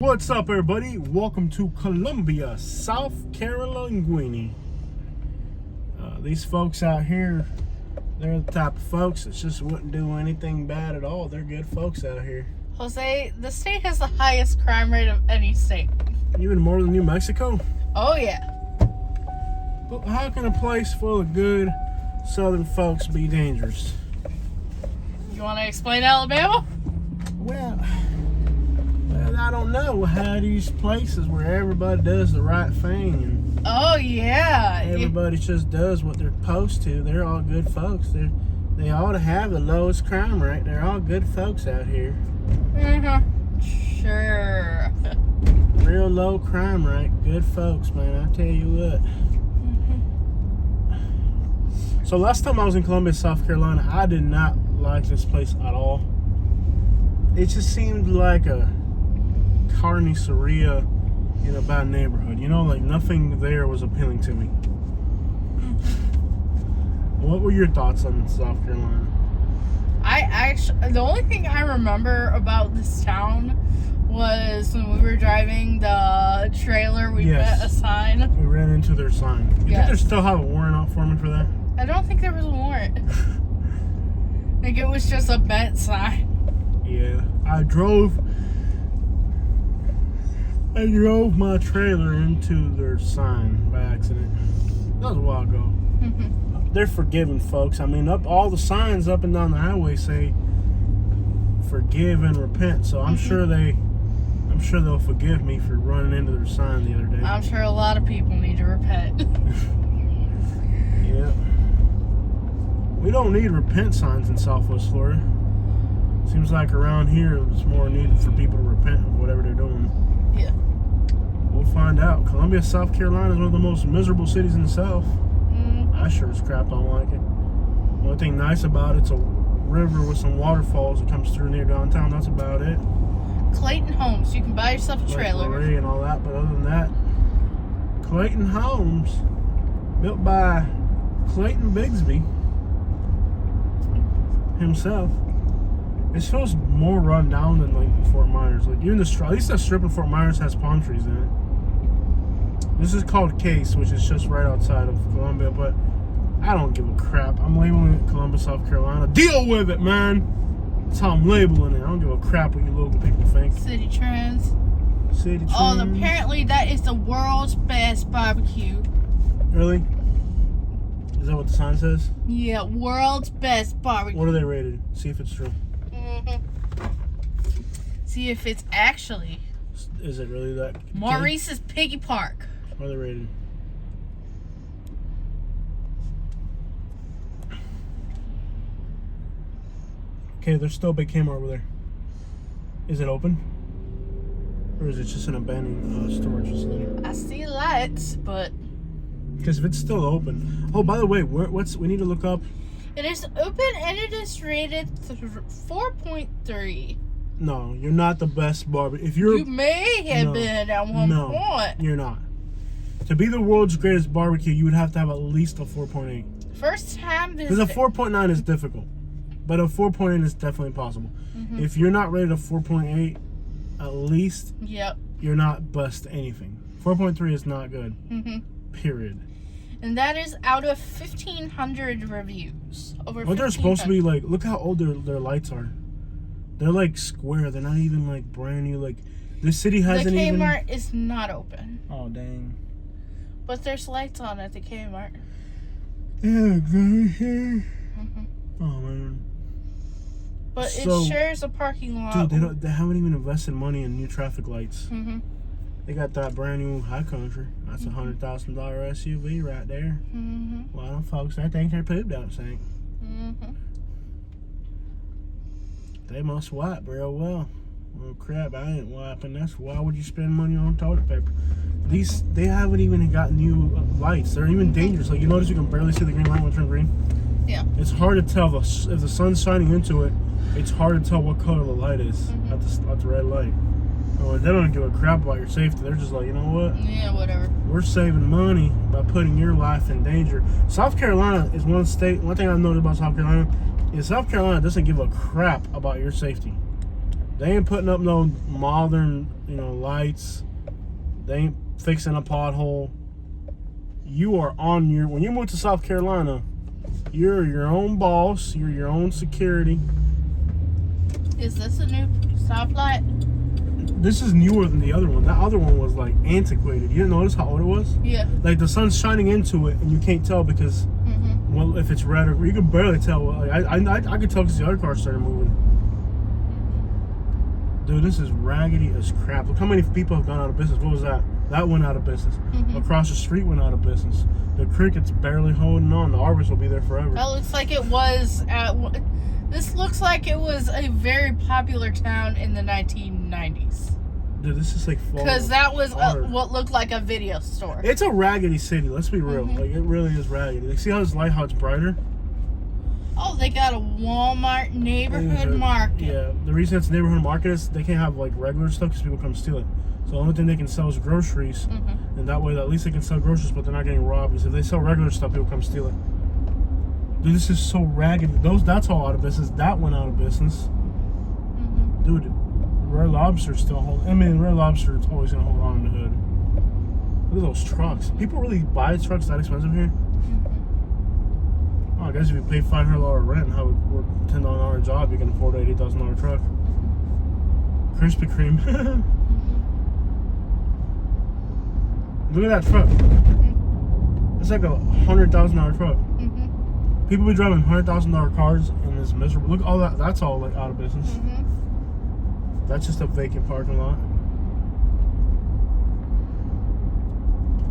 What's up, everybody? Welcome to Columbia, South Carolina. These folks out here, they're the type of folks that just wouldn't do anything bad at all. They're good folks out here. Jose, the state has the highest crime rate of any state. Even more than New Mexico? Oh, yeah. But how can a place full of good southern folks be dangerous? You want to explain Alabama? Well, I don't know how these places where everybody does the right thing and Oh, yeah. everybody just does what they're supposed to. They're all good folks. They ought to have the lowest crime rate. They're all good folks out here. Sure. Real low crime rate. Good folks, man. I tell you what. So last time I was in Columbia, South Carolina, I did not like this place at all. It just seemed like a carniceria in a bad neighborhood. You know, like nothing there was appealing to me. What were your thoughts on South Carolina? The only thing I remember about this town was when we were driving the trailer, we met a sign. We ran into their sign. You think they still have a warrant out for me for that? I don't think there was a warrant. Like, it was just a bent sign. Yeah. I drove my trailer into their sign by accident. That was a while ago. They're forgiving folks. I mean, all the signs up and down the highway say forgive and repent. So I'm sure they'll forgive me for running into their sign the other day. I'm sure a lot of people need to repent. Yeah. We don't need repent signs in Southwest Florida. Seems like around here it's more needed for people to repent of whatever they're doing. Yeah. We'll find out. Columbia, South Carolina is one of the most miserable cities in the South. I sure as crap don't like it. One thing nice about it's a river with some waterfalls that comes through near downtown. That's about it. Clayton Homes. You can buy yourself a trailer. Lake and all that, but other than that, Clayton Homes, built by Clayton Bigsby himself. It feels more run down than like Fort Myers. Like even at least that strip in Fort Myers has palm trees in it. This is called Case, which is just right outside of Columbia, but I don't give a crap. I'm labeling it Columbia, South Carolina. Deal with it, man. That's how I'm labeling it. I don't give a crap what you local people think. City Trends. City Trends. Oh, and apparently that is the world's best barbecue. Really? Is that what the sign says? Yeah, world's best barbecue. What are they rated? See if it's true. See if it's actually. Is it really that? Maurice's Piggy Park. What are they rated? Okay, there's still a big camera over there. Is it open? Or is it just an abandoned storage facility? I see lights, but... Because if it's still open... Oh, by the way, we need to look up... It is open and it is rated 4.3. No, you're not the best barbecue. You may have been at one point. You're not. To be the world's greatest barbecue, you would have to have at least a 4.8. First time this. Because a 4.9 is difficult, but a 4.8 is definitely possible. If you're not rated a 4.8, at least you're not best anything. 4.3 is not good. Period. And that is out of 1,500 reviews. What they're supposed to be like? Look how old their lights are. They're like square. They're not even like brand new. Like the city hasn't even. The Kmart is not open. Oh dang! But there's lights on at the Kmart. Yeah, exactly. Oh man. But it shares a parking lot. Dude, they haven't even invested money in new traffic lights. They got that brand new High Country. That's a $100,000 SUV right there. Well, them folks, I think their poop don't stink. They must wipe real well. Well, crap, I ain't wiping this. Why would you spend money on toilet paper? They haven't even got new lights. They're even dangerous. Like, you notice you can barely see the green light when it turns green? Yeah. It's hard to tell. If the sun's shining into it, it's hard to tell what color the light is at the red light. Or they don't give a crap about your safety. They're just like, you know what? Yeah, whatever. We're saving money by putting your life in danger. South Carolina is one thing I've noticed about South Carolina is South Carolina doesn't give a crap about your safety. They ain't putting up no modern, lights. They ain't fixing a pothole. You are on when you move to South Carolina, you're your own boss. You're your own security. Is this a new stoplight? This is newer than the other one. That other one was like antiquated. You didn't notice how old it was? Yeah. Like the sun's shining into it, and you can't tell because, well, if it's red or you can barely tell. Like, I could tell because the other car started moving. Dude, this is raggedy as crap. Look how many people have gone out of business. What was that? That went out of business. Across the street went out of business. The cricket's barely holding on. The arbors will be there forever. That looks like it was this looks like it was a very popular town in the 1990s. Dude, this is like fall. Because that was what looked like a video store. It's a raggedy city. Let's be real. Like, it really is raggedy. Like, see how this light, how it's brighter? Oh, they got a Walmart neighborhood market. Yeah, the reason it's a neighborhood market is they can't have like regular stuff because people come steal it. So the only thing they can sell is groceries, and that way at least they can sell groceries, but they're not getting robbed. Because if they sell regular stuff, people come steal it. Dude, this is so ragged. That's all out of business. That went out of business. Dude, Red Lobster's still holding. I mean, Red Lobster is always gonna hold on in the hood. Look at those trucks. People really buy trucks that expensive here? Oh, I guess if you pay $500 rent and have a work $10 an hour job, you can afford an $80,000 truck. Krispy Kreme. Look at that truck. It's like a $100,000 truck. People be driving $100,000 cars and it's miserable. Look, all that. That's all like out of business. That's just a vacant parking lot.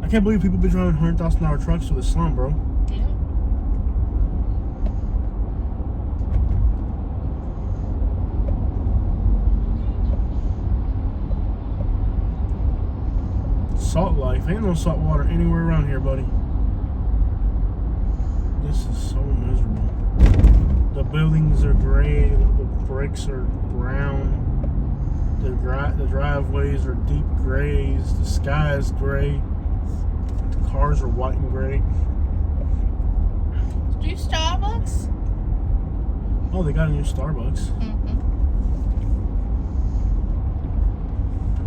I can't believe people be driving $100,000 trucks through the slum, bro. Yeah. Salt life. Ain't no salt water anywhere around here, buddy. This is so miserable. The buildings are gray. The bricks are brown. The driveways are deep grays. The sky is gray. The cars are white and gray. Do you Starbucks? Oh, they got a new Starbucks.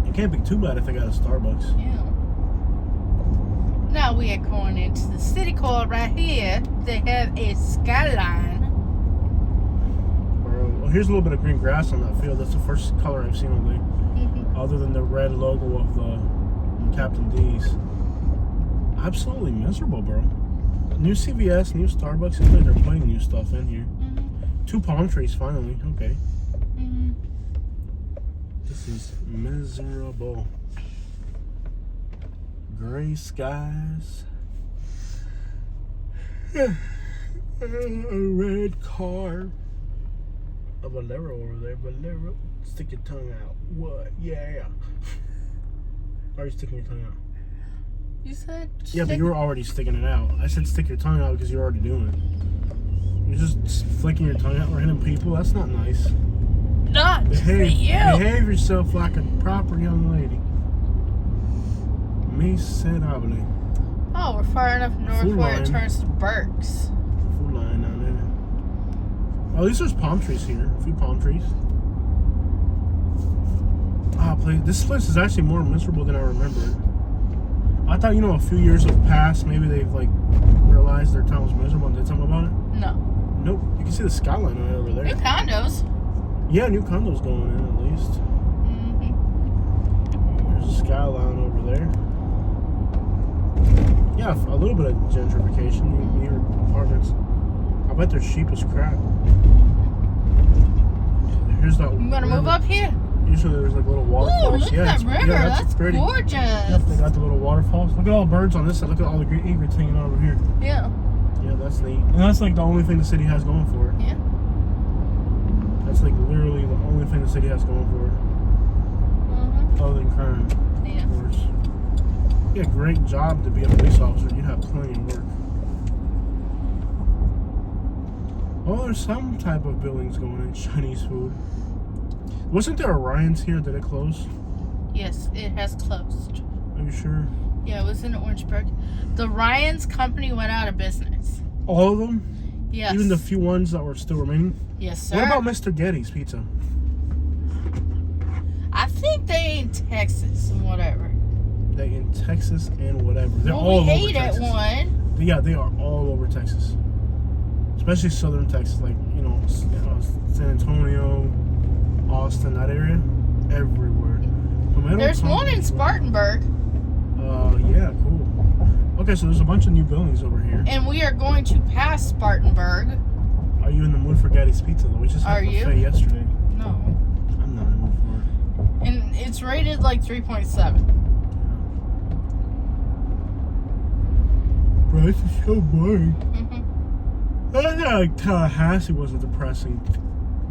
It can't be too bad if they got a Starbucks. Yeah. Now we are going into the city core right here. They have a skyline. Bro, well, here's a little bit of green grass on that field. That's the first color I've seen all day. Other than the red logo of the Captain D's. Absolutely miserable, bro. New CVS, new Starbucks. Seems like they're putting new stuff in here. 2 palm trees, finally. Okay. This is miserable. Gray skies. A red car. A Valero over there. Valero. Stick your tongue out. What? Yeah. Why are you sticking your tongue out? You said... Yeah, but you were already sticking it out. I said stick your tongue out because you're already doing it. You're just flicking your tongue at random people. That's not nice. Not Behave yourself like a proper young lady. Miserable. Oh, we're far enough north where it turns to Burks. Food line down there. Oh, at least there's palm trees here. A few palm trees. This place is actually more miserable than I remember. I thought, a few years have passed. Maybe they've realized their town was miserable and did something about it. No. Nope. You can see the skyline right over there. New condos. Yeah, new condos going in at least. There's a skyline over there. Yeah, a little bit of gentrification near apartments. I bet their sheep is crap. Here's that. You want to move up here? Usually there's little waterfalls. Ooh, look at that river. Yeah, that's pretty. Gorgeous. Yep, they got the little waterfalls. Look at all the birds on this side. Look at all the green egrets hanging out over here. Yeah. Yeah, that's neat. And that's the only thing the city has going for it. Yeah. That's literally the only thing the city has going for it. Other than crime. Yeah. Of course. Yeah, great job to be a police officer. You'd have plenty of work. Well, there's some type of buildings going in. Chinese food. Wasn't there a Ryan's here? Did it close? Yes, it has closed. Are you sure? Yeah, it was in Orangeburg. The Ryan's company went out of business. All of them? Yes. Even the few ones that were still remaining? Yes, sir. What about Mr. Getty's Pizza? they in Texas and whatever. They in Texas and whatever. They're Well, all we over ate Texas. at one. Yeah, they are all over Texas. Especially southern Texas, like, San Antonio, Austin, that area. Everywhere. There's one in Spartanburg. Yeah, cool. Okay, so there's a bunch of new buildings over here. And we are going to pass Spartanburg. Are you in the mood for Gaddy's Pizza, though? We just had a buffet yesterday. No. I'm not in the mood for it. And it's rated like 3.7. Bro, this is so boring. Mm-hmm. I thought like Tallahassee was a depressing,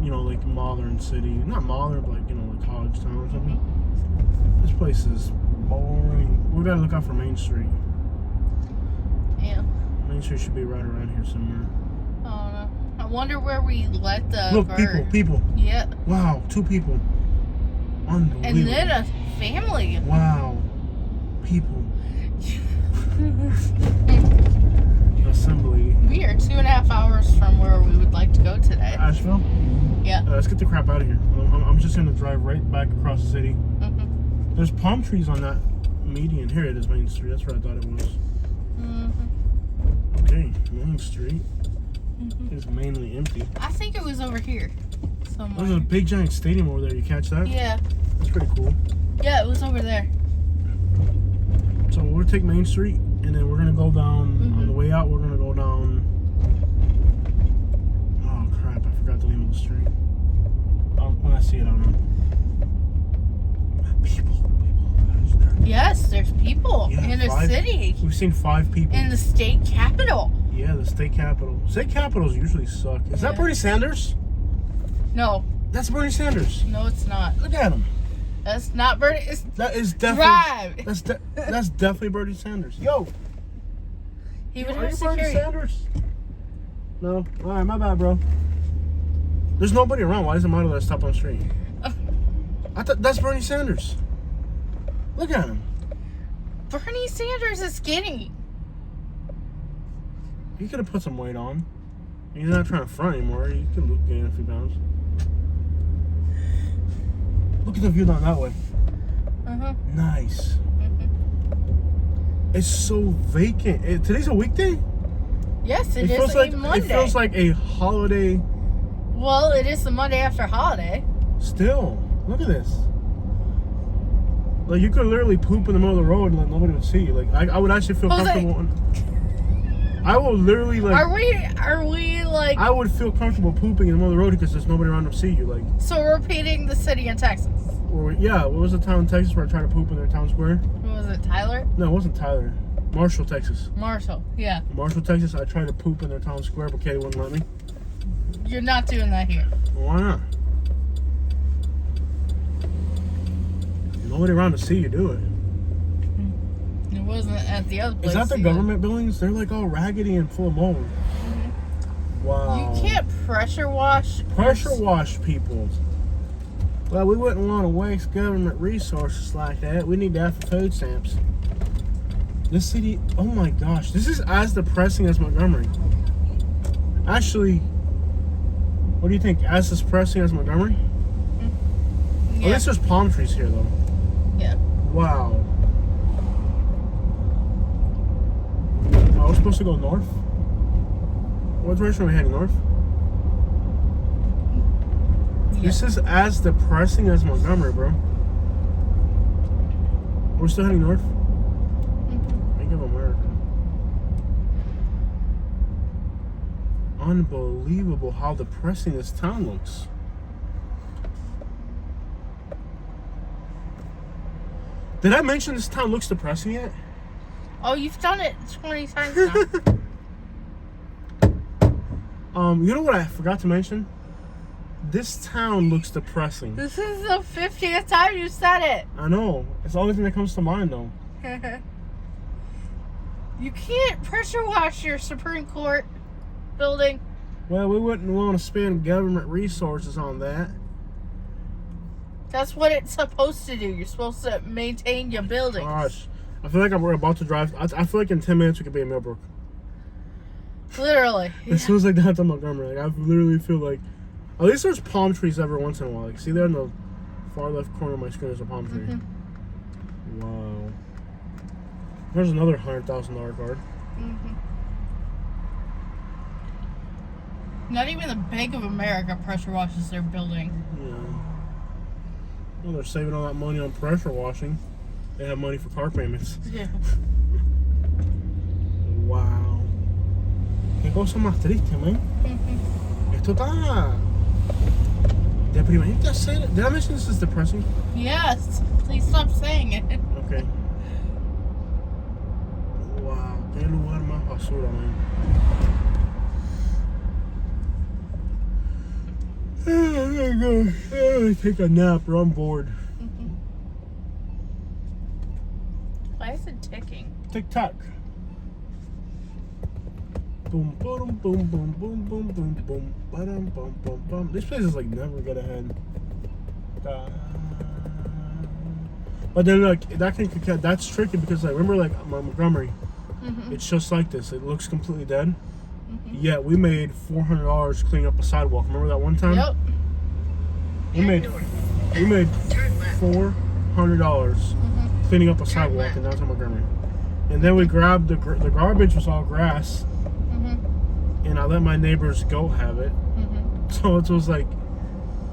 like modern city. Not modern, but like college town or something. This place is boring. We gotta look out for Main Street. Yeah. Main Street should be right around here somewhere. Oh no. I wonder where we let the Look, bird. people. Yeah. Wow, 2 people. Unbelievable. And then a family. Wow. People. Assembly. We are 2.5 hours from where we would like to go today. Asheville? Yeah. Let's get the crap out of here. I'm just gonna drive right back across the city. Mm-hmm. There's palm trees on that median. Here it is, Main Street. That's where I thought it was. Mm-hmm. Okay, Main Street Mm-hmm. is mainly empty. I think it was over here somewhere. There's a big giant stadium over there. You catch that? Yeah. That's pretty cool. Yeah, it was over there. So we'll take Main Street, and then we're gonna go down. Mm-hmm. On the way out, we're gonna go down. Oh crap! I forgot the name of the street. When I see it, I'll know. People. Yes, there's people Yeah, in a 5. city. We've seen 5 people. In the state capital. Yeah, the state capital. State capitals usually suck. Is that Yeah. Bernie Sanders? No. That's Bernie Sanders. No, it's not. Look at him. That's not Bernie. It's That is definitely. Drive. That's definitely Bernie Sanders. Yo, He would are have you Bernie security. Sanders? No. All right, my bad, bro. There's nobody around. Why doesn't matter that I stop on the street? I thought that's Bernie Sanders. Look at him. Bernie Sanders is skinny. He could have put some weight on. He's not trying to front anymore. He could look gain a few pounds. Look at the view down that way. Uh-huh. Nice. Mm-hmm. It's so vacant. Today's a weekday? Yes, It is feels a like Monday. it feels like a holiday. Well, it is the Monday after holiday. Still, look at this. Like you could literally poop in the middle of the road and like nobody would see you. Like I would actually feel Jose. comfortable. I will literally like. Are we like? I would feel comfortable pooping in the middle of the road because there's nobody around to see you. Like. So we're repeating the city in Texas. Or, yeah, what was the town in Texas where I tried to poop in their town square? What was it, Tyler? No, it wasn't Tyler. Marshall, Texas. Marshall. Yeah. Marshall, Texas. I tried to poop in their town square, but Katie wouldn't let me. You're not doing that here. Well, why not? Nobody around to see you do it. It wasn't at the other place. Is that the either. government buildings? They're like all raggedy and full of mold. Mm-hmm. Wow. You can't pressure wash. Pressure wash people. Well, we wouldn't want to waste government resources like that. We need that for food stamps. This city, oh my gosh, this is as depressing as Montgomery. Actually, what do you think? As depressing as Montgomery? Yeah. At least there's palm trees here, though. Yeah. Wow. I was supposed to go north. What direction are we heading? North? Yeah. This is as depressing as Montgomery, bro. We're still heading north? Think of America. Unbelievable how depressing this town looks. Did I mention this town looks depressing yet? Oh, you've done it 20 times now. You know what I forgot to mention? This town looks depressing. This is the 50th time you said it. I know. It's the only thing that comes to mind, though. You can't pressure wash your Supreme Court building. Well, we wouldn't want to spend government resources on that. That's what it's supposed to do. You're supposed to maintain your buildings. Gosh. I feel like we're about to drive. I feel like in 10 minutes we could be in Millbrook. Literally. It feels like that to Montgomery. Like, I literally feel like... At least there's palm trees every once in a while. Like, see there in the Far left corner of my screen is a palm tree. Mm-hmm. Wow. There's another $100,000 card. Mm-hmm. Not even the Bank of America pressure washes their building. Yeah. Well, they're saving all that money on pressure washing. They have money for car payments. Yeah. Wow. Qué cosa más triste, man. Mm-hmm. Esto está deprimente hacer. Did I mention this is depressing? Yes. Please stop saying it. Okay. Wow. Qué lugar más basura, man. I'm gonna take a nap or I'm bored. Mm-hmm. Why is it ticking? Tick tock. Boom, boom, boom, boom, boom, boom, boom, boom, ba-dum, boom, boom, boom. These places like never get ahead. But then look, that's tricky because like remember like Montgomery, Mm-hmm. it's just like this. It looks completely dead. Mm-hmm. Yeah, we made $400 cleaning up a sidewalk. Remember that one time? Yep. We made $400 Mm-hmm. cleaning up a sidewalk in downtown Montgomery. And then we grabbed the garbage was all grass, Mm-hmm. and I let my neighbor's goat have it. Mm-hmm. So it was like,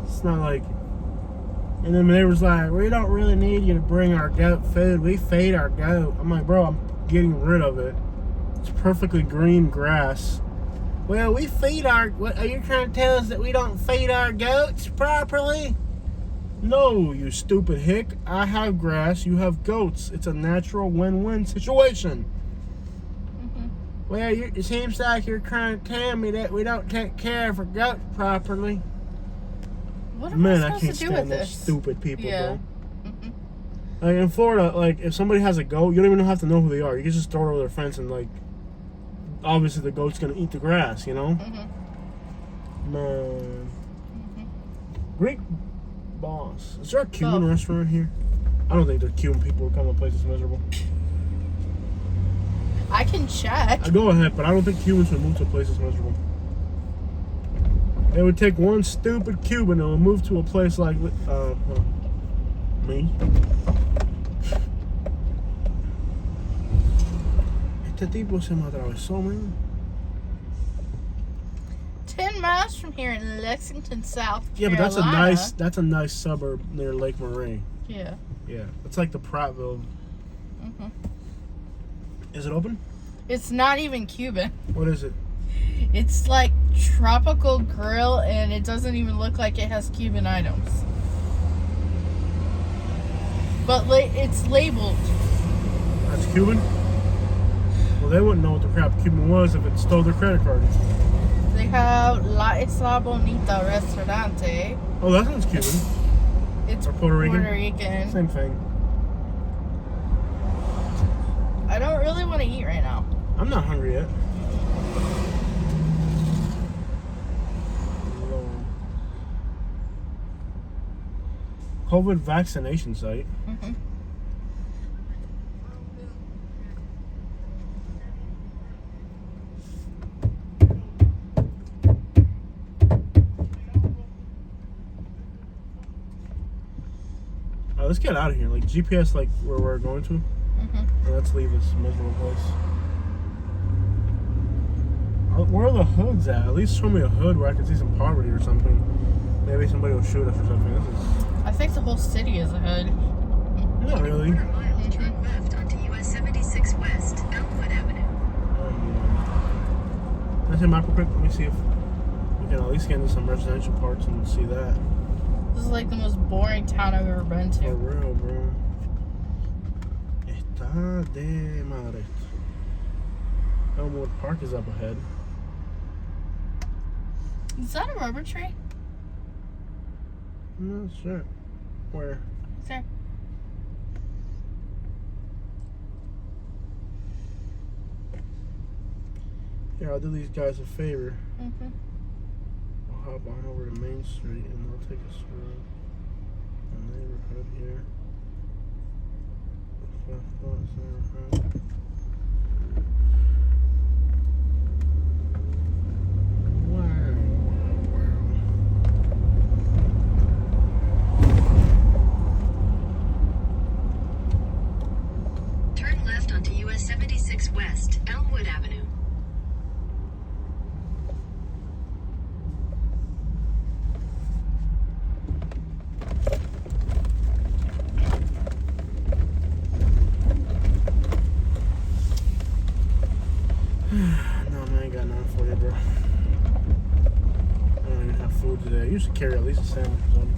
it's not like. And then my neighbor's like, we don't really need you to bring our goat food. We feed our goat. I'm like, bro, I'm getting rid of it. It's perfectly green grass. Well, we feed our. What are you trying to tell us that we don't feed our goats properly? No, you stupid hick. I have grass. You have goats. It's a natural win-win situation. Mm-hmm. Well, it seems like you're trying to tell me that we don't take care of our goats properly. What am Man, I I supposed can't to do stand with those this? stupid people, Yeah. bro. Mm-hmm. Like in Florida, like if somebody has a goat, you don't even have to know who they are. You can just throw it over their fence and like, obviously the goat's gonna eat the grass, you know? Mm-hmm. Man. Mm-hmm. Greek boss. Is there a Cuban Oh. restaurant here? I don't think the Cuban people would come to places miserable. I can check. I go ahead, but I don't think Cubans would move to places miserable. It would take one stupid Cuban and move to a place like me. Este tipo se me atravesó, man. 10 miles from here in Lexington, South Yeah, Carolina. but that's a nice suburb near Lake Murray. Yeah. Yeah, it's like the Prattville. Mm-hmm. Is it open? It's not even Cuban. What is it? It's like tropical grill, and it doesn't even look like it has Cuban items. But it's labeled. That's Cuban? Well, they wouldn't know what the crap Cuban was if it stole their credit card. They have La Isla Bonita Restaurante. Oh, that sounds Cuban. It's Or Puerto Rican? Puerto Rican. Same thing. I don't really want to eat right now. I'm not hungry yet. COVID vaccination site. Mm-hmm. Let's get out of here. Like GPS, like where we're going to. Mm-hmm. Let's leave this miserable place. Where are the hoods at? At least show me a hood where I can see some poverty or something. Maybe somebody will shoot us or something. This is... I think the whole city is a hood. Not really. Turn left onto US 76 West, Elmwood Avenue. Can I say map real quick? Let me see if we can at least get into some residential parts and see that. This is like the most boring town I've ever been For to. real, bro. Está de madre. Elmwood Park is up ahead. Is that a rubber tree? I'm not sure. Where? Is there? Here, I'll do these guys a favor. Mm-hmm. I'll hop on over to Main Street and I'll take us through the neighborhood here. Neighborhood. Wow. onto US 76 West, Elmwood Avenue. No, man, I ain't got nothing for you, bro. I don't even have food today. I usually carry at least a sandwich or something.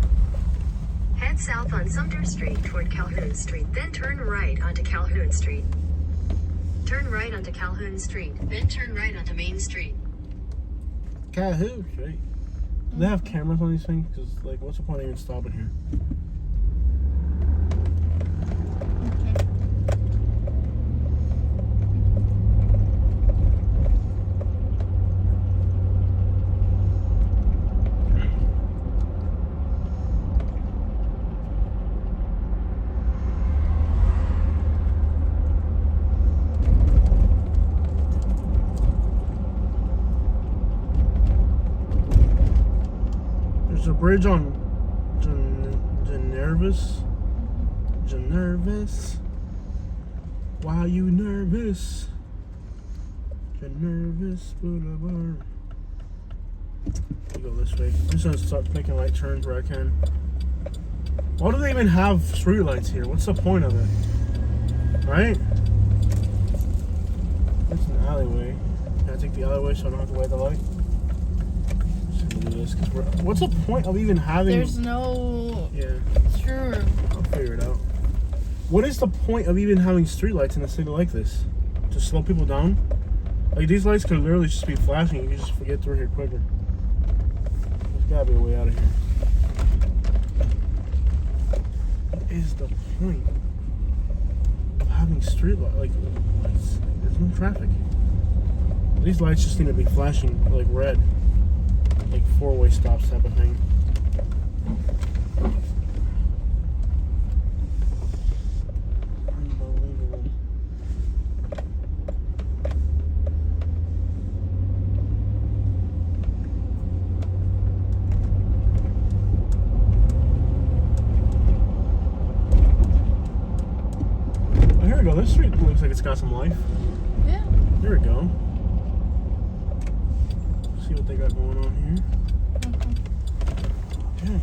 Head south on Sumter Street toward Calhoun Street, then turn right onto Calhoun Street. Turn right onto Calhoun Street, then turn right onto Main Street. Calhoun Street. Do they have cameras on these things? Because, like, what's the point of even stopping here? There's a bridge on Nervous. Why are you nervous? Nervous Boulevard. We go this way. I'm just gonna start making right turns where I can. Why do they even have streetlights here? What's the point of it? Right? It's an alleyway. Can I take the alleyway so I don't have to wait the light? Do this, 'cause what's the point of even having? There's no. Yeah. True. I'll figure it out. What is the point of even having streetlights in a city like this? To slow people down? Like, these lights could literally just be flashing. You can just forget through here quicker. There's gotta be a way out of here. What is the point of having streetlights? Like, there's no traffic. These lights just need to be flashing like red. Like four-way stops type of thing. Unbelievable. Oh, here we go. This street looks like it's got some life. Yeah. Here we go. See what they got going on here. Okay.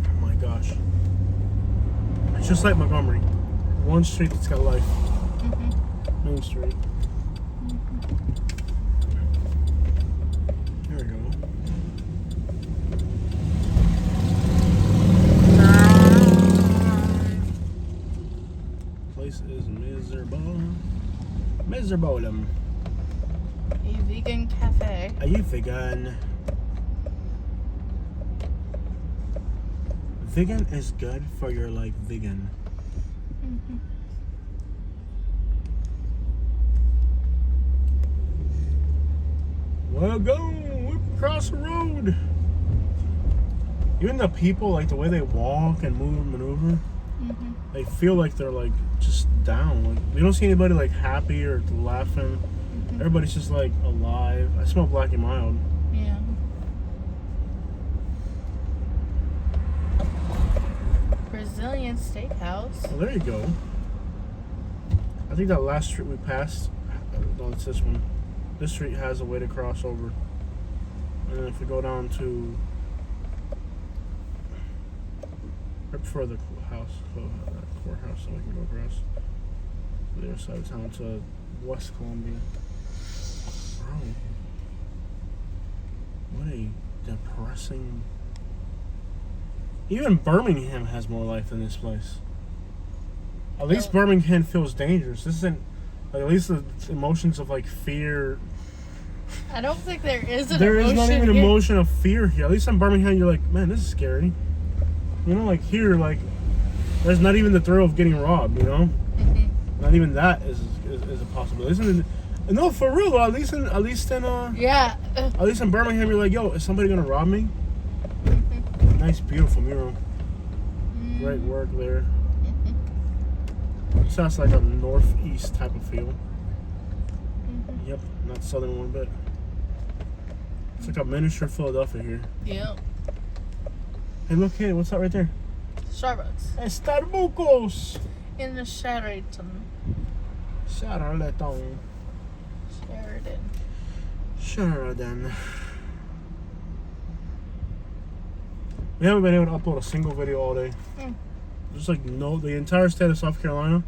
Oh my gosh. It's just like Montgomery. One street that's got life. Main Street. There we go. Place is miserable. Miserable. A vegan cafe. Are you vegan? Vegan is good for your like vegan. Well, go across the road. Even the people, like the way they walk and move and maneuver, they feel like they're like just down. Like we don't see anybody like happy or laughing. Everybody's just like alive. I smell Black and Mild. Yeah. Brazilian steakhouse. Well, there you go. I think that last street we passed, no, it's this one. This street has a way to cross over. And then if we go down to right before the courthouse, so we can go across the other side of town to West Columbia. Bro, what a depressing. Even Birmingham has more life than this place. At least Birmingham feels dangerous. This isn't. Like, at least the emotions of like fear. I don't think there is an There emotion. is not even here. emotion of fear here. At least in Birmingham, you're like, man, this is scary. You know, like here, like there's not even the thrill of getting robbed. You know, not even that is a possibility. No, for real though. At least in Yeah. At least in Birmingham, you're like, yo, is somebody gonna rob me? Nice, beautiful mural. Great work there. Sounds like a northeast type of feel. Yep, not southern one bit. It's like a miniature Philadelphia here. Yep. Hey, look, hey, what's that right there? Starbucks. Starbucks. In the Sheraton. Sheraton. Sheridan. We haven't been able to upload a single video all day. Just like the entire state of South Carolina.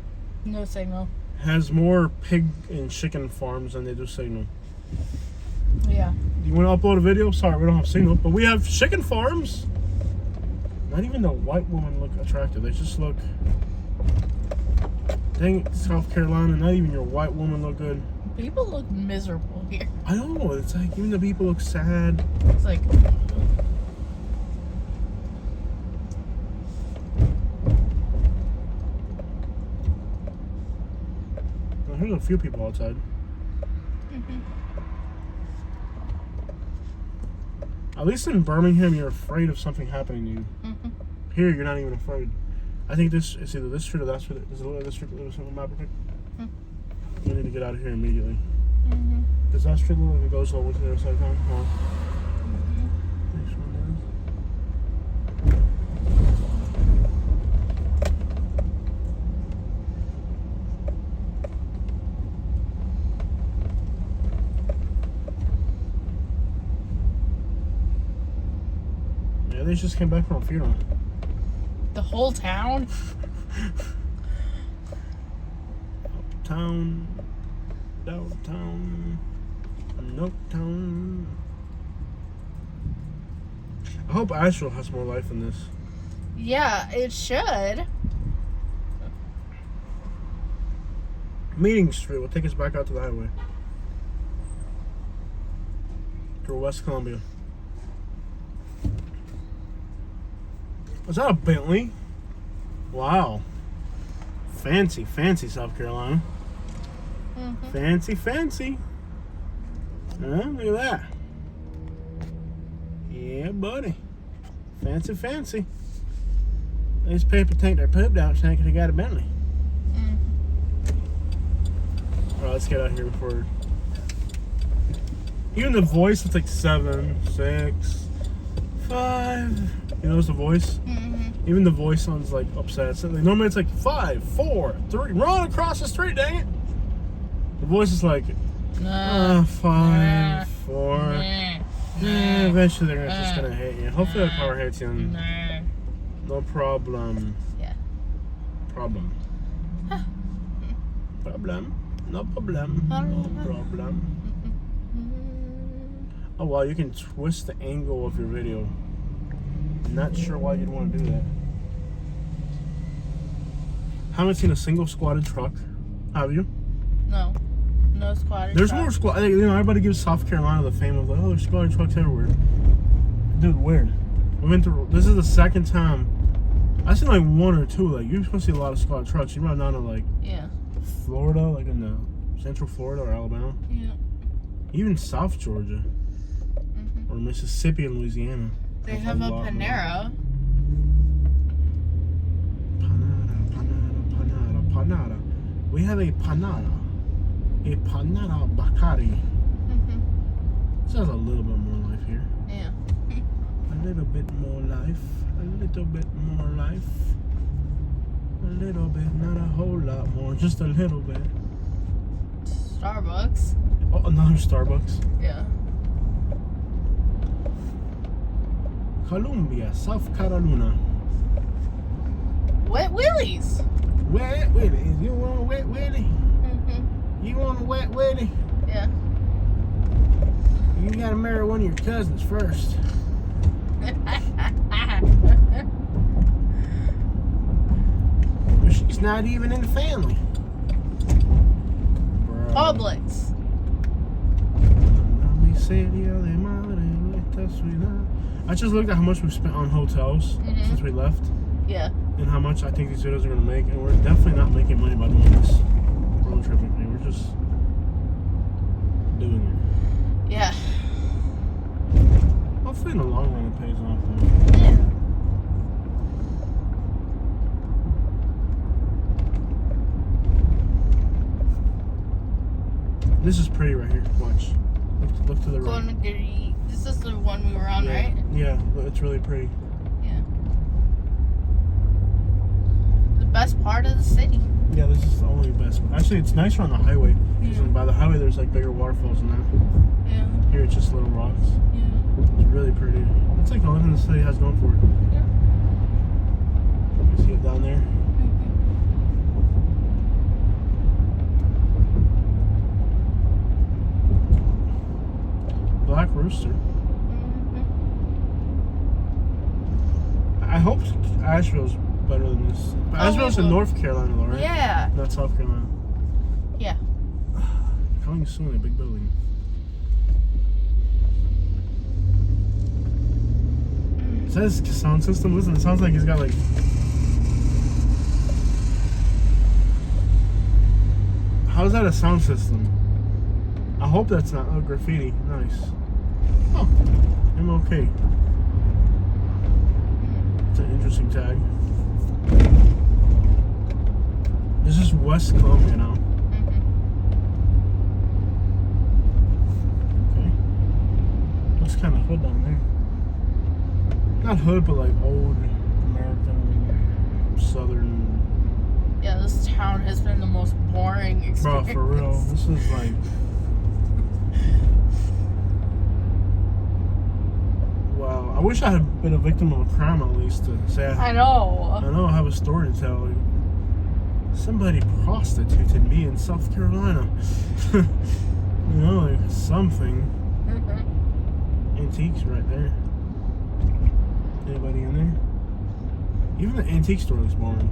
No signal. Has more pig and chicken farms than they do signal. Yeah. You want to upload a video? Sorry, we don't have signal, but we have chicken farms. Not even the white women look attractive. They just look. Dang it, South Carolina. Not even your white woman look good. People look miserable here. I know. It's like even the people look sad. It's like. Well, there's a few people outside. At least in Birmingham, you're afraid of something happening to you. Here, you're not even afraid. I think it's either this street or that street. Does it look like this street on the map? We need to get out of here immediately. Does that street look like it goes over to the other side of town? No. Next one does. Yeah, they just came back from a funeral. The whole town? Uptown, downtown, Noketown. I hope Asheville has more life in this. Yeah, it should. Meeting Street will take us back out to the highway. To West Columbia. Was that a Bentley? Wow. Fancy, fancy South Carolina. Fancy, fancy. Look at that. Yeah, buddy. Fancy, fancy. These people take their poop down thinking they got a Bentley. Alright, let's get out of here before. Even the voice, it's like 7, 6, 5. You notice the voice? Even the voice sounds like upset. So normally it's like 5, 4, 3. Run across the street, dang it! The voice is like 5, 4. Eventually they're just gonna hate you. Hopefully the car hits you. No problem. Yeah. Problem. Problem. No problem. No problem. Oh wow, you can twist the angle of your video. Not sure why you'd want to do that. Haven't seen a single squatted truck. Have you? No. No squatted There's truck. more squat. You know, everybody gives South Carolina the fame of like, oh, there's squatted trucks everywhere. Dude, weird. We went through. This is the second time. I've seen like 1 or 2. Like you're supposed to see a lot of squatted trucks. You run down to like Florida, like in the Central Florida or Alabama. Yeah. Even South Georgia or Mississippi and Louisiana. They have a Panera. Panada. We have a Panada. A Panada Bacari. This has a little bit more life here. Yeah. A little bit more life. A little bit more life. A little bit, not a whole lot more. Just a little bit. Starbucks. Oh, another Starbucks. Yeah. Columbia, South Carolina. Wet Willies. Wet Willie. You want a wet Willie? You want a wet Willie? Yeah. You gotta marry one of your cousins first. She's not even in the family. Publix. I just looked at how much we spent on hotels since we left. Yeah. And how much I think these videos are going to make. And we're definitely not making money by doing this road tripping thing. We're just doing it. Yeah. Hopefully in the long run it pays off though. Yeah. This is pretty right here. Watch. Look to the right. This is the one we were on, right? Yeah, it's really pretty. Yeah. best part of the city. Yeah, this is the only best. Actually, it's nicer on the highway. Because Yeah. by the highway, there's like bigger waterfalls than that. Yeah. Here, it's just little rocks. Yeah. It's really pretty. It's like the only thing the city has going for it. Yeah. You see it down there? Black Rooster. I hope Asheville's better than this. But Asheville's in North Carolina, though, right? Yeah. Not South Carolina. Yeah. Coming soon, a big building. It says sound system. Listen, it sounds like he's got like. How's that a sound system? I hope that's not graffiti. Nice. Oh, MLK. It's an interesting tag. This is West Columbia now. Okay. Looks kind of hood down there. Not hood, but like old American, Southern. Yeah, this town has been the most boring experience. Bro, for real. This is like. Wow. I wish I had been a victim of a crime at least to say I know. I know I have a story to tell. Like, somebody prostituted me in South Carolina. You know, like something. Antiques right there. Anybody in there? Even the antique store looks boring.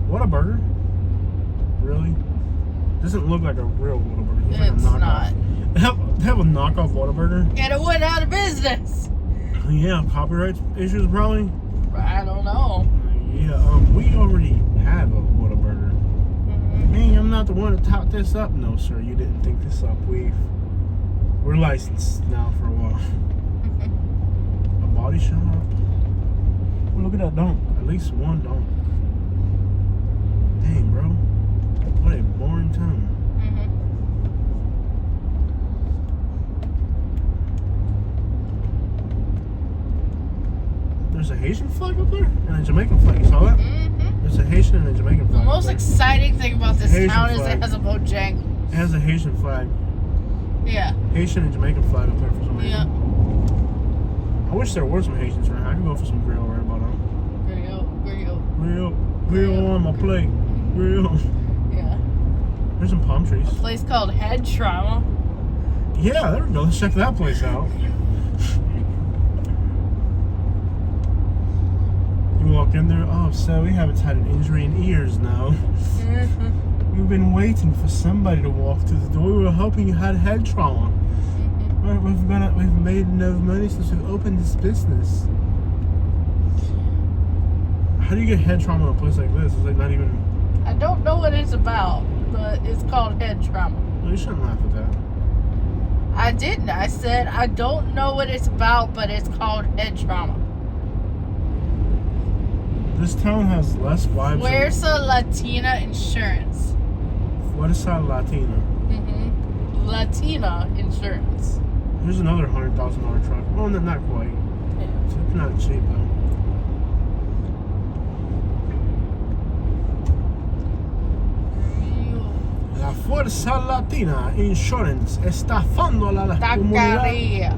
Whataburger? Really? Doesn't look like a real Whataburger. It's like a knockoff. Not. They have a knockoff Whataburger? And it went out of business. Yeah, copyright issues probably. I don't know. Yeah, we already have a Whataburger. Hey, I'm not the one to tout this up. No, sir, you didn't think this up. We're licensed now for a while. A body shop. Oh, look at that donk. At least one donk. Dang, bro. What a boring town. There's a Haitian flag up there and a Jamaican flag. You saw that? There's a Haitian and a Jamaican flag. The most exciting thing about this Haitian town is flag. it has a Bojangles. It has a Haitian flag. Yeah. Haitian and Jamaican flag up there for some reason. Yeah. I wish there were some Haitians around. I could go for some grill right about now. Grill on my plate. Grill. Yeah. There's some palm trees. A place called Head Trauma. Yeah, there we go. Let's check that place out. You walk in there. Oh, so we haven't had an injury in years now. We've been waiting for somebody to walk through the door. We were hoping you had head trauma. We've made enough money since we've opened this business. How do you get head trauma in a place like this? It's like not even. I don't know what it's about, but it's called Head Trauma. No, you shouldn't laugh at that. I didn't. I said I don't know what it's about, but it's called Head Trauma. This town has less vibes. Where's the Latina insurance? What is that Latina? Latina insurance. Here's another $100,000 truck. Oh, no, not quite. It's not cheap though. La Fuerza Latina Insurance estafando a la comunidad.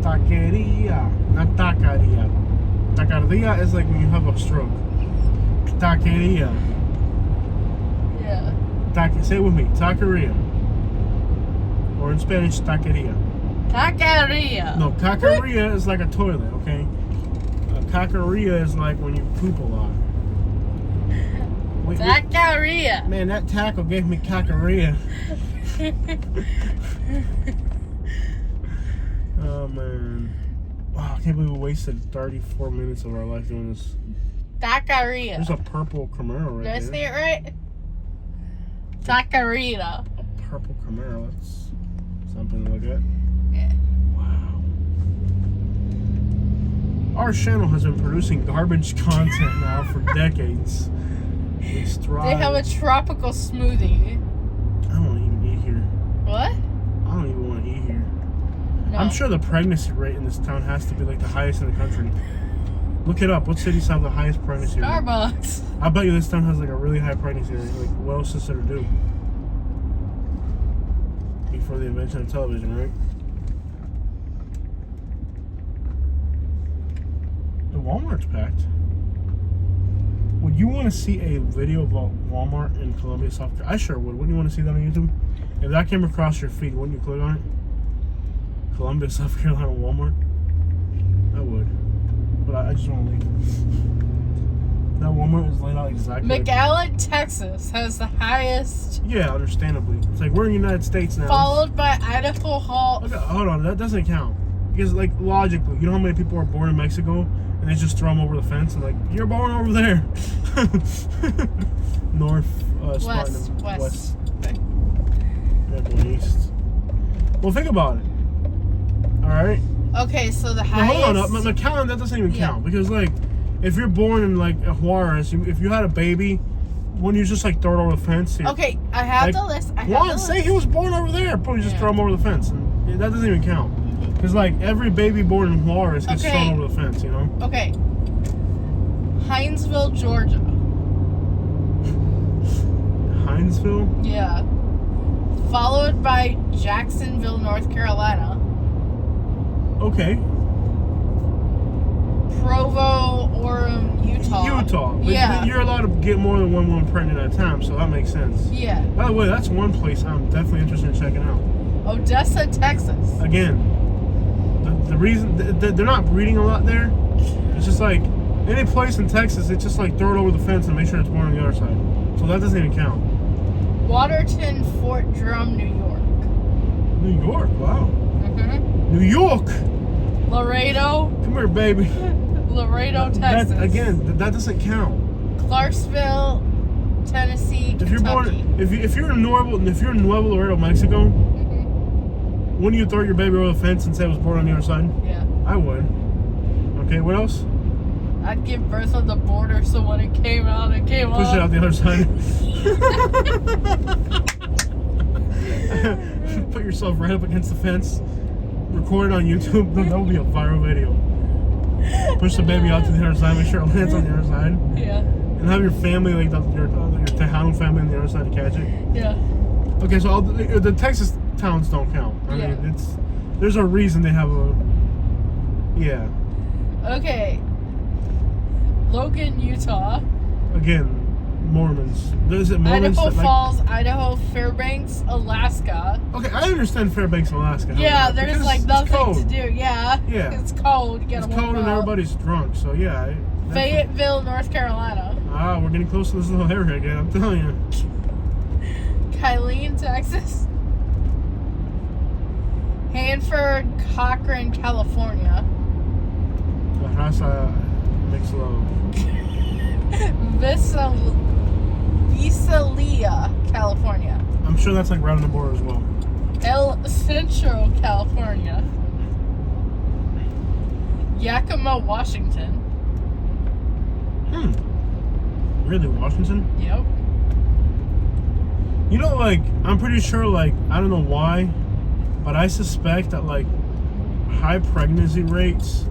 Taquería. Not taquería. Taquería is like when you have a stroke. Taquería. Yeah. Say it with me. Taquería. Or in Spanish, taquería. Taquería. No, caquería is like a toilet, okay? Caquería is like when you poop a lot. Taquería. Man, that tackle gave me caquería. Oh, man. Wow, I can't believe we wasted 34 minutes of our life doing this. Taquería. There's a purple Camaro right Did I there. say it right? Taquería. A purple Camaro. That's something to look at. Yeah. Wow. Our channel has been producing garbage content now for decades. We strive. They have a tropical smoothie. I don't even eat here. What? I don't even want to eat here. No. I'm sure the pregnancy rate in this town has to be like the highest in the country. Look it up. What cities have the highest pregnancy rate? Starbucks. I bet you this town has like a really high pregnancy rate. Like, what else is there to do? Before the invention of television, right? The Walmart's packed. Would you want to see a video about Walmart in Columbia, South Carolina? I sure would. Wouldn't you want to see that on YouTube? If that came across your feed, wouldn't you click on it? Columbia, South Carolina Walmart? I would. But I just want to leave. That Walmart is laid out exactly McAllen, Texas has the highest. Yeah, understandably. It's like we're in the United States now. Followed by Idaho Hall. Okay, hold on, that doesn't count. Because, like, logically, you know how many people are born in Mexico and they just throw them over the fence and, like, you're born over there. North, West. Okay. Yeah, going east. Well, think about it. Alright? Okay, so the Now, highest. hold on, McAllen, that doesn't even count. Because, like, if you're born in, like, Juarez, if you had a baby, wouldn't you just, like, throw it over the fence? Okay, I have like, the list. Say he was born over there, probably just throw him over the fence. And that doesn't even count. Because, like, every baby born in Juarez gets thrown over the fence, you know? Okay. Hinesville, Georgia. Hinesville? Yeah. Followed by Jacksonville, North Carolina. Okay. Provo, Orem, Utah. But Yeah. you're allowed to get more than one woman pregnant at a time, so that makes sense. Yeah. By the way, that's one place I'm definitely interested in checking out. Odessa, Texas. Again, the reason they're not breeding a lot there, it's just like any place in Texas, it's just like throw it over the fence and make sure it's born on the other side. So that doesn't even count. Waterton, Fort Drum, New York. New York, wow. Mm-hmm. New York! Laredo. Come here, baby. Laredo, Texas. That doesn't count. Clarksville, Tennessee, Kentucky. If you're born, if you're in Nuevo Laredo, Mexico, wouldn't you throw your baby over the fence and say it was born on the other side? Yeah. I would. Okay, what else? I'd give birth on the border, so when it came out, it came Push it out the other side. Put yourself right up against the fence. Record it on YouTube. That would be a viral video. Push the baby out to the other side. Make sure it lands on the other side. Yeah. And have your family, like your Calhoun family, on the other side to catch it. Yeah. Okay, so the Texas towns don't count. I mean, there's a reason they have a. Yeah. Okay. Logan, Utah. Again, Mormons. Is it Mormons? Idaho Falls, Idaho, Fairbanks, Alaska. Okay, I understand Fairbanks, Alaska. Yeah, there's like nothing to do. Yeah. Yeah. It's cold. You gotta it's cold and everybody's drunk, so yeah. Fayetteville, North Carolina. Ah, we're getting close to this little area again, I'm telling you. Kylene, Texas. Hanford, Cochran, California. La raza makes love. Visalia, California. I'm sure that's like right on the border as well. El Centro, California. Yakima, Washington. Really, Washington? Yep. You know, like, I'm pretty sure, like, I don't know why, but I suspect that, like, high pregnancy rates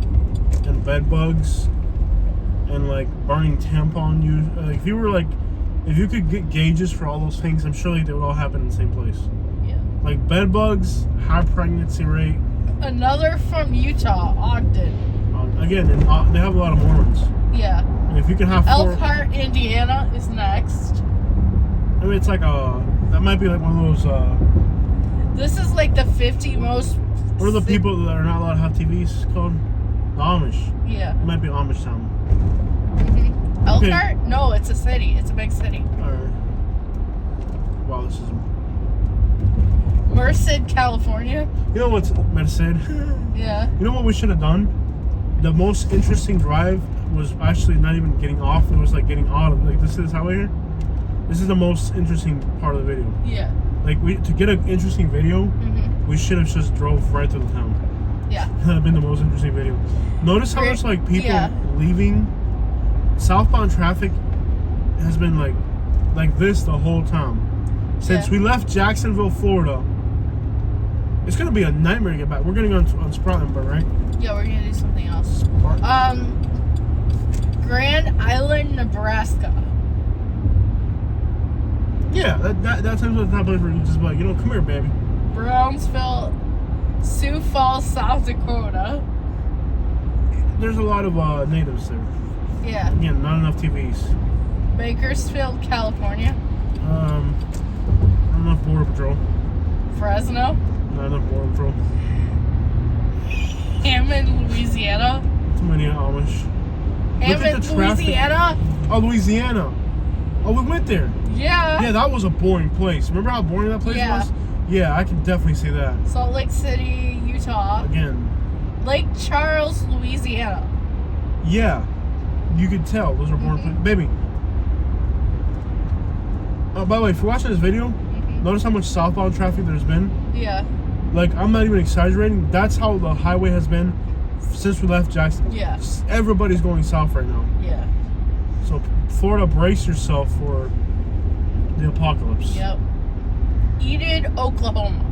and bed bugs and, like, burning tampon use, like, if you could get gauges for all those things, I'm sure like, they would all happen in the same place. Yeah. Like, bed bugs, high pregnancy rate. Another from Utah, Ogden. Again, and, they have a lot of Mormons. Yeah. And if you can have Elkhart, Indiana is next. I mean, it's like that might be like one of those, This is like the 50 most... what are the people that are not allowed to have TVs called? The Amish. Yeah. It might be Amish town. Mm-hmm. Elkhart? Okay. No, it's a city. It's a big city. Alright. Wow, this is... Merced, California. You know what's Merced? Yeah. You know what we should have done? The most interesting drive was actually not even getting off. It was like getting out of, like, this is this highway here. This is the most interesting part of the video. Yeah. Like, to get an interesting video, we should have just drove right through the town. Yeah. That would have been the most interesting video. Notice how much, like, people leaving. Southbound traffic has been, like this the whole time. Since we left Jacksonville, Florida. It's going to be a nightmare to get back. We're going to go on Spartanburg, right? Yeah, we're going to do something else. Grand Island, Nebraska. Yeah, that's the type of place where you just like, come here, baby. Brownsville, Sioux Falls, South Dakota. There's a lot of natives there. Yeah. Again, not enough TVs. Bakersfield, California. Not enough border patrol. Fresno. Not enough border patrol. Hammond, Louisiana. Too many Amish. Hammond, Louisiana. Oh, Louisiana. Oh, we went there. Yeah. Yeah, that was a boring place. Remember how boring that place was? Yeah, I can definitely see that. Salt Lake City, Utah. Again. Lake Charles, Louisiana. Yeah, you could tell those are boring places. Baby. By the way, if you're watching this video, notice how much southbound traffic there's been. Yeah. Like, I'm not even exaggerating. That's how the highway has been since we left Jacksonville. Yeah. Everybody's going south right now. Yeah. So, Florida, brace yourself for the apocalypse. Yep. Enid, Oklahoma.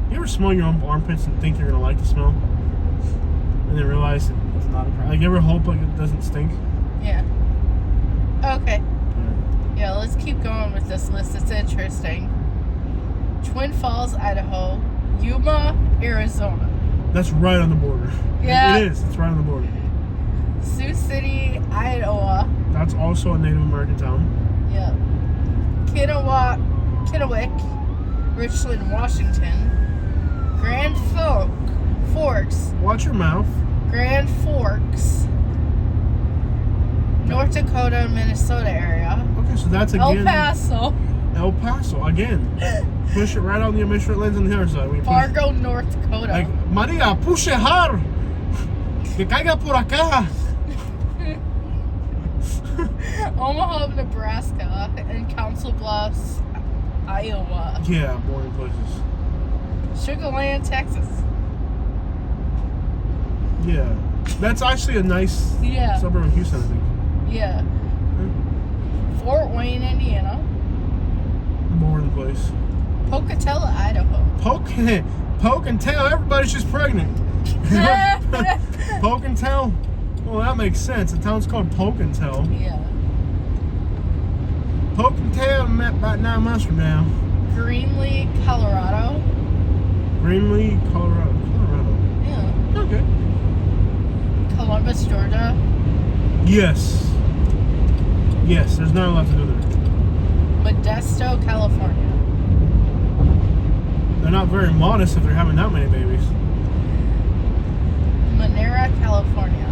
You ever smell your own armpits and think you're going to like the smell? And then realize it's not a problem? Like, you ever hope like it doesn't stink? Yeah. Okay. Yeah, let's keep going with this list. It's interesting. Twin Falls, Idaho. Yuma, Arizona. That's right on the border. Yeah. It is. It's right on the border. Sioux City, Iowa. That's also a Native American town. Yeah. Kennewick, Richland, Washington. Grand Forks. Watch your mouth. Grand Forks. North Dakota, Minnesota area. Okay, so that's again. El Paso. El Paso, again. Push it right on the Mission lanes on the other side. Fargo, North Dakota. Like, Maria, push it hard. Que caiga por acá. Omaha, Nebraska. And Council Bluffs, Iowa. Yeah, boring places. Sugar Land, Texas. Yeah. That's actually a nice suburb of Houston, I think. Yeah. Fort Wayne, Indiana. Boring place. Pocatello, Idaho. Poke and tell, everybody's just pregnant. Poke and tell? Well, that makes sense. The town's called Poke and Tell. Yeah. Poke and tell met about 9 months from now. Greenlee, Colorado. Greenlee, Colorado. Yeah. Okay. Columbus, Georgia. Yes. Yes, there's not a lot to do there. Modesto, California. They're not very modest if they're having that many babies. Monera, California.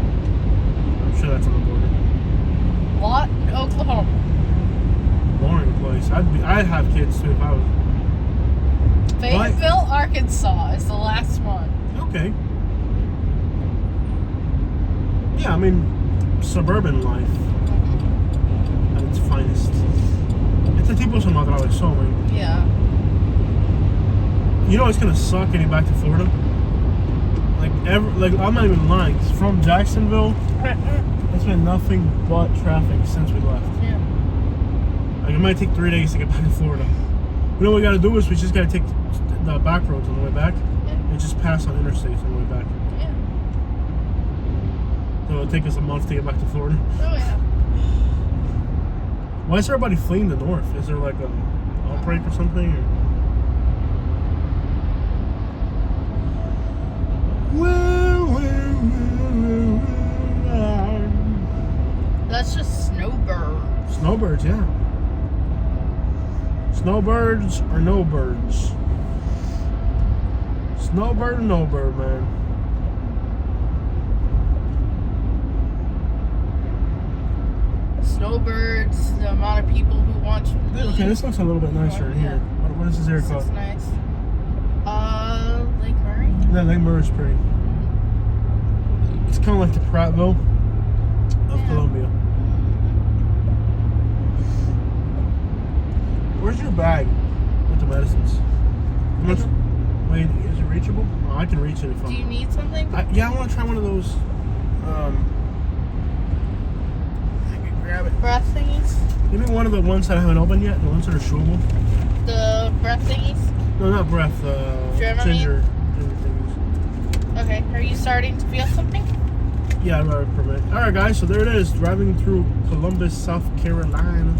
I'm sure that's on the border. Lawton, Oklahoma. Boring place. I'd have kids too if I was. Fayetteville, Arkansas is the last one. Okay. Yeah, I mean, suburban life at its finest. Este tipo se me atravesó, man. Yeah. You know it's gonna suck getting back to Florida. Like I'm not even lying. From Jacksonville, it's been nothing but traffic since we left. Yeah. Like it might take 3 days to get back to Florida. You know what we gotta do is we just gotta take the back roads on the way back and just pass on interstates on the way back. Yeah. So it'll take us a month to get back to Florida. Oh yeah. Why is everybody fleeing the north? Is there like a outbreak or something? Or? That's just snowbirds. Snowbirds, yeah. Snowbirds or no birds? Snowbird or no bird, man? Snowbirds, the amount of people who want to eat. Okay, this looks a little bit nicer in here. What is this area called? This is nice. Lake Murray? Yeah, Lake Murray's pretty. It's kind of like the Prattville of Columbia. Where's your bag with the medicines? Wait, is it reachable? Oh, I can reach it if I'm... Do you need something? Yeah, I want to try one of those. I can grab it. Breath thingies? Give me one of the ones that I haven't opened yet. The ones that are chewable. The breath thingies? No, not breath. Dramamine? Ginger things. Okay, are you starting to feel something? Yeah, I'd rather permit. All right, guys. So there it is. Driving through Columbus, South Carolina.